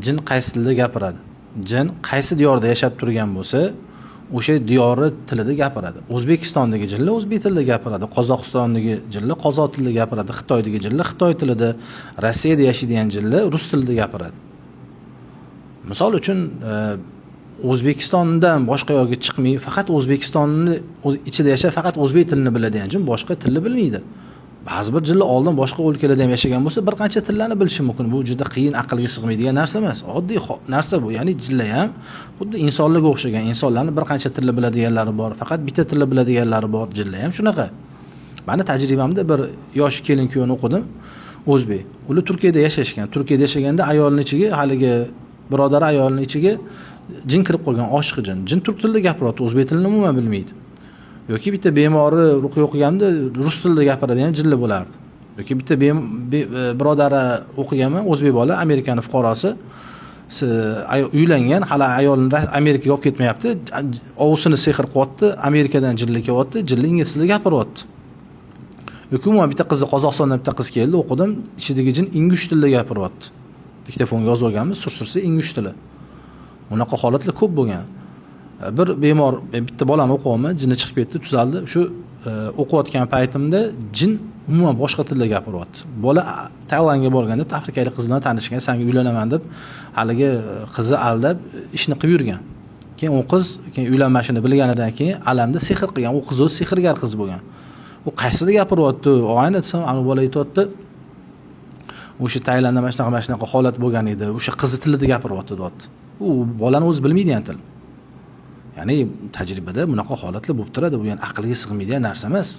jin qaysi tilda gapiradi? Jin qaysi diyorda yashab turgan bo'lsa, o'sha diyori tilida gapiradi. O'zbekistondagi jinlar o'zbek tilida gapiradi, Qozog'istondagi jinlar qozoq tilida gapiradi, Xitoydagi jinlar Xitoy tilida, Rossiyada yashaydigan jinlar rus tilida gapiradi. Misol uchun O'zbekistondan boshqa yo'lga chiqmay, faqat O'zbekistonni ichida yashab, faqat o'zbek tilini biladigan jin boshqa tilni bilmaydi. Ba'zi bir jinlar oldin boshqa o'lkalarda ham yashagan bo'lsa, bir qancha tillarni bilishi mumkin. Bu juda qiyin, aqlga sig'maydigan narsa emas. Oddiy narsa bu. Ya'ni jinlar ham xuddi insonlarga o'xshagan. Insonlarni bir qancha tilni biladiganlari bor, faqat bitta tilni biladiganlari bor. Jinlar ham shunaqa. Meni tajribamda bir yosh kelin-kuyovni o'qidim. O'zbek. Ular Turkiyada yashashgan. Turkiyada yashaganda ayolning ichiga, haligi birodari ayolning ichiga jin kirib qolgan, oshiq jin. Jin turk tilida gapiryapti, o'zbek tilini umuman bilmaydi. Yoki bitta bemori ruqiya o'qiganda rus tilida gapiradigan jinlar bo'lardi. Yoki bitta birodari o'qiganman, o'zbek bola, Amerikaning fuqarosi, uylangan, hali ayolni Amerikaga olib ketmayapti, ovusini sehr qilyapti, Amerikadan jinlar kelyapti, jinlar ingliz tilida gapiryapti. Yoki umuman bitta qizni Qozog'istondan bitta qiz keldi, o'qidim, ichidagi jin ingliz tilida gapiryapti. Diktofonga yozib olganmiz, sursursa ingliz tili. Unaqa holatlar ko'p bo'lgan. Bir bemor, bitta bolani o'qiyapman, jinni chiqib ketdi, tuzaldi. Shu o'qiyotgan paytimda jin umuman boshqa tilda gapiryapti. Bola Tailandga borganda afrikalik qiz bilan tanishgan, senga uylanaman deb haligi qizni aldab ishni qilib yurgan. Keyin u qiz uylanmashini bilganidan keyin alamda sehr qilgan. U qiz o'zi sehrgar qiz bo'lgan. U qaysida gapiryapti? Ayni desam, ana bola aytayapti. O'sha Tailandda mana shunaqa holat bo'lgan edi. O'sha qiz tilida gapiryapti, deyapti. U bolani o'zi bilmaydigan til. Ya'ni tajribada bunaqa holatlar bo'lib turadi. Bu yani aqlga sig'maydigan narsa emas.